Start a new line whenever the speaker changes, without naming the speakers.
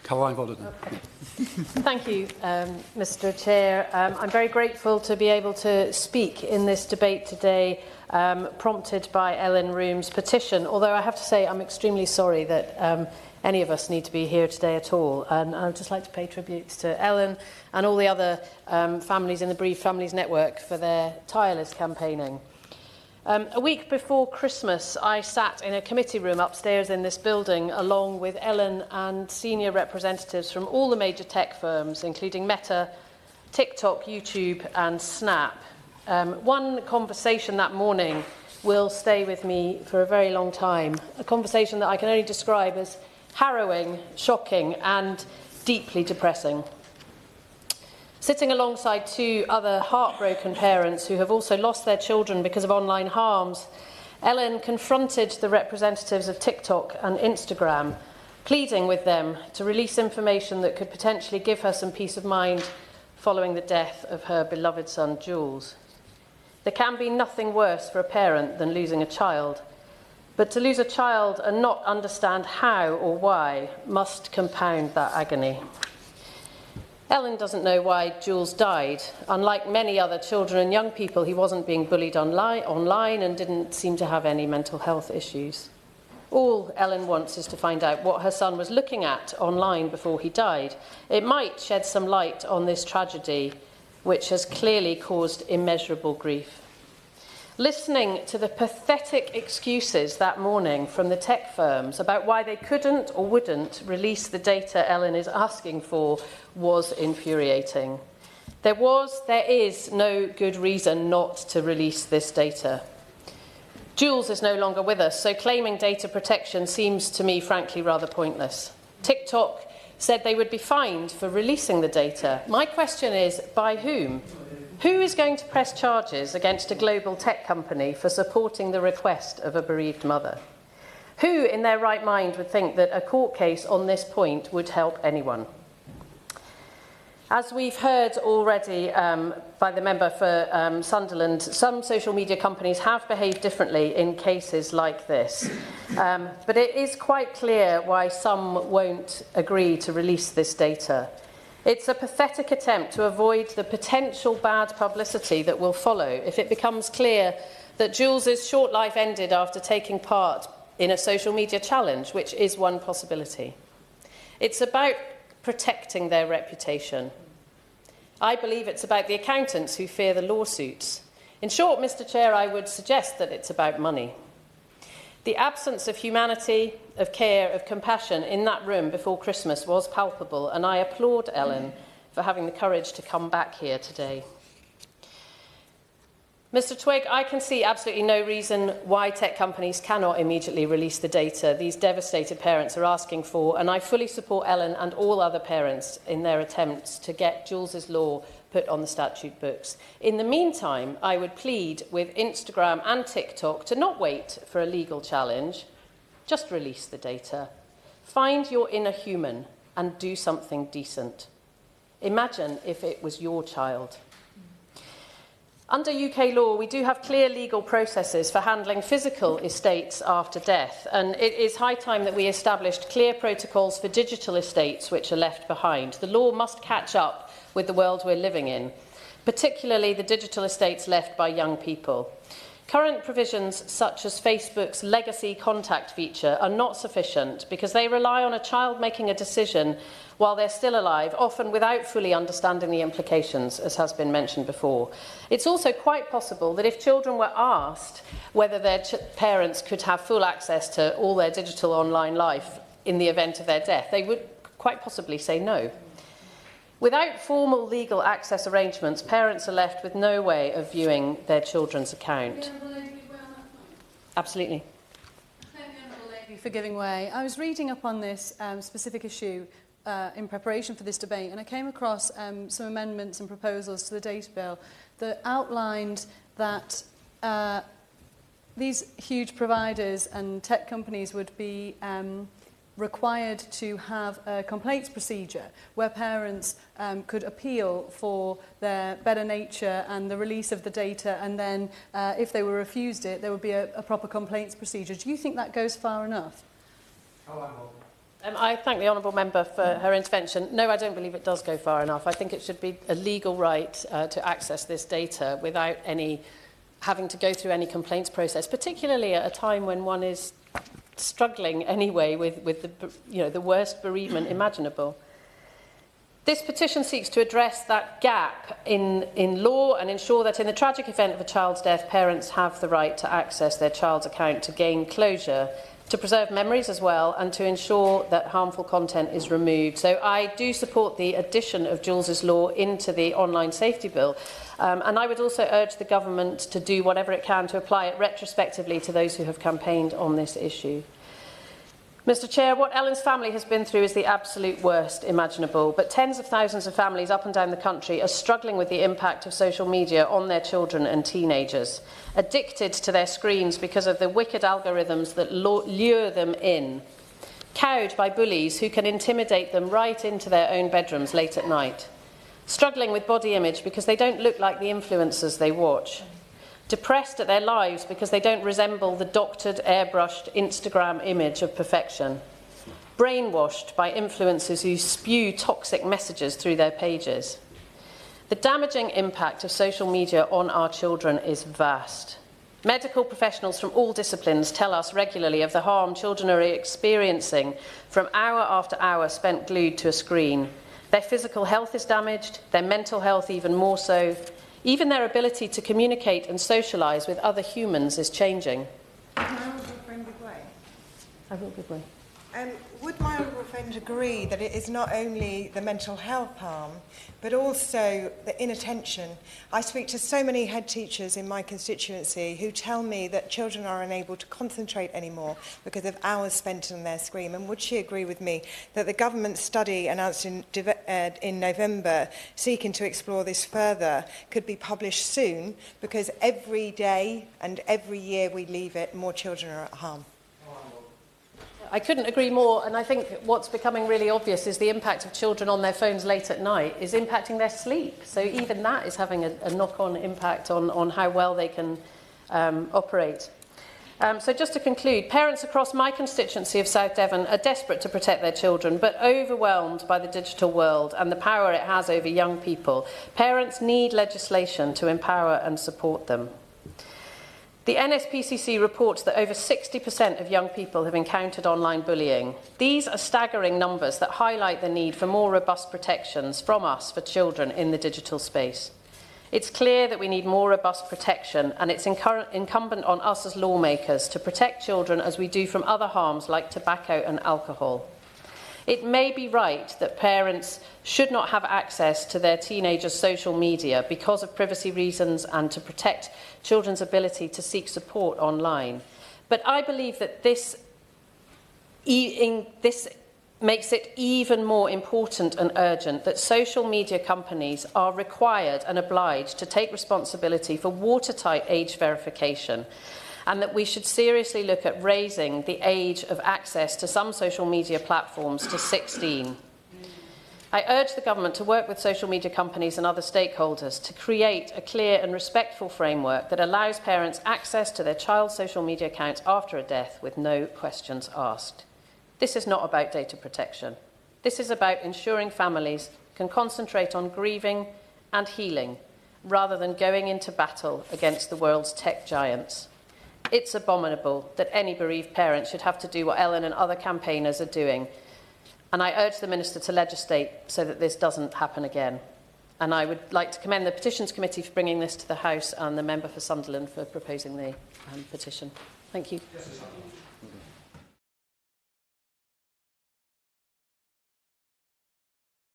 Caroline Voaden.
Okay. Thank you, Mr. Chair. I'm very grateful to be able to speak in this debate today, prompted by Ellen Room's petition, although I have to say I'm extremely sorry that any of us need to be here today at all. And I would just like to pay tribute to Ellen and all the other families in the Bereaved Families Network for their tireless campaigning. A week before Christmas, I sat in a committee room upstairs in this building along with Ellen and senior representatives from all the major tech firms, including Meta, TikTok, YouTube and Snap. One conversation that morning will stay with me for a very long time, a conversation that I can only describe as harrowing, shocking and deeply depressing. Sitting alongside two other heartbroken parents who have also lost their children because of online harms, Ellen confronted the representatives of TikTok and Instagram, pleading with them to release information that could potentially give her some peace of mind following the death of her beloved son, Jules. There can be nothing worse for a parent than losing a child, but to lose a child and not understand how or why must compound that agony. Ellen doesn't know why Jules died. Unlike many other children and young people, he wasn't being bullied online and didn't seem to have any mental health issues. All Ellen wants is to find out what her son was looking at online before he died. It might shed some light on this tragedy, which has clearly caused immeasurable grief. Listening to the pathetic excuses that morning from the tech firms about why they couldn't or wouldn't release the data Ellen is asking for was infuriating. There is no good reason not to release this data. Jules is no longer with us, so claiming data protection seems to me, frankly, rather pointless. TikTok said they would be fined for releasing the data. My question is, by whom? Who is going to press charges against a global tech company for supporting the request of a bereaved mother? Who in their right mind would think that a court case on this point would help anyone? As we've heard already by the member for Sunderland, some social media companies have behaved differently in cases like this. But it is quite clear why some won't agree to release this data. It's a pathetic attempt to avoid the potential bad publicity that will follow if it becomes clear that Jules's short life ended after taking part in a social media challenge, which is one possibility. It's about protecting their reputation. I believe it's about the accountants who fear the lawsuits. In short, Mr. Chair, I would suggest that it's about money. The absence of humanity, of care, of compassion in that room before Christmas was palpable, and I applaud Ellen for having the courage to come back here today. Mr. Twigg, I can see absolutely no reason why tech companies cannot immediately release the data these devastated parents are asking for, and I fully support Ellen and all other parents in their attempts to get Jules's law put on the statute books. In the meantime, I would plead with Instagram and TikTok to not wait for a legal challenge, just release the data. Find your inner human and do something decent. Imagine if it was your child. Under UK law, we do have clear legal processes for handling physical estates after death, and it is high time that we established clear protocols for digital estates which are left behind. The law must catch up with the world we're living in, particularly the digital estates left by young people. Current provisions such as Facebook's legacy contact feature are not sufficient because they rely on a child making a decision while they're still alive, often without fully understanding the implications, as has been mentioned before. It's also quite possible that if children were asked whether their parents could have full access to all their digital online life in the event of their death, they would quite possibly say no. Without formal legal access arrangements, parents are left with no way of viewing their children's account. Absolutely.
Thank the Honourable Lady for giving way. I was reading up on this specific issue in preparation for this debate, and I came across some amendments and proposals to the data bill that outlined that these huge providers and tech companies would be required to have a complaints procedure where parents could appeal for their better nature and the release of the data, and then if they were refused it, there would be a proper complaints procedure. Do you think that goes far enough?
I thank the honourable member for her intervention. No, I don't believe it does go far enough. I think it should be a legal right to access this data without having to go through any complaints process, particularly at a time when one is struggling anyway with the worst bereavement imaginable. This petition seeks to address that gap in law and ensure that in the tragic event of a child's death, parents have the right to access their child's account to gain closure, to preserve memories as well, and to ensure that harmful content is removed. So I do support the addition of Jules's law into the online safety bill. And I would also urge the government to do whatever it can to apply it retrospectively to those who have campaigned on this issue. Mr. Chair, what Ellen's family has been through is the absolute worst imaginable, but tens of thousands of families up and down the country are struggling with the impact of social media on their children and teenagers, addicted to their screens because of the wicked algorithms that lure them in, cowed by bullies who can intimidate them right into their own bedrooms late at night, struggling with body image because they don't look like the influencers they watch, depressed at their lives because they don't resemble the doctored, airbrushed Instagram image of perfection, brainwashed by influencers who spew toxic messages through their pages. The damaging impact of social media on our children is vast. Medical professionals from all disciplines tell us regularly of the harm children are experiencing from hour after hour spent glued to a screen. Their physical health is damaged, their mental health even more so. Even their ability to communicate and socialise with other humans is changing.
My honourable friend agree?
I will agree.
Would my honourable friend agree that it is not only the mental health harm, but also the inattention? I speak to so many head teachers in my constituency who tell me that children are unable to concentrate anymore because of hours spent on their screen. And would she agree with me that the government study announced in November seeking to explore this further could be published soon, because every day and every year we leave it, more children are at harm?
I couldn't agree more, and I think what's becoming really obvious is the impact of children on their phones late at night is impacting their sleep. So even that is having a knock-on impact on how well they can operate. So just to conclude, parents across my constituency of South Devon are desperate to protect their children, but overwhelmed by the digital world and the power it has over young people. Parents need legislation to empower and support them. The NSPCC reports that over 60% of young people have encountered online bullying. These are staggering numbers that highlight the need for more robust protections from us for children in the digital space. It's clear that we need more robust protection, and it's incumbent on us as lawmakers to protect children as we do from other harms like tobacco and alcohol. It may be right that parents should not have access to their teenagers' social media because of privacy reasons and to protect children's ability to seek support online. But I believe that this makes it even more important and urgent that social media companies are required and obliged to take responsibility for watertight age verification, and that we should seriously look at raising the age of access to some social media platforms to 16. I urge the government to work with social media companies and other stakeholders to create a clear and respectful framework that allows parents access to their child's social media accounts after a death with no questions asked. This is not about data protection. This is about ensuring families can concentrate on grieving and healing rather than going into battle against the world's tech giants. It's abominable that any bereaved parent should have to do what Ellen and other campaigners are doing. And I urge the Minister to legislate so that this doesn't happen again. And I would like to commend the Petitions Committee for bringing this to the House and the member for Sunderland for proposing the petition. Thank you.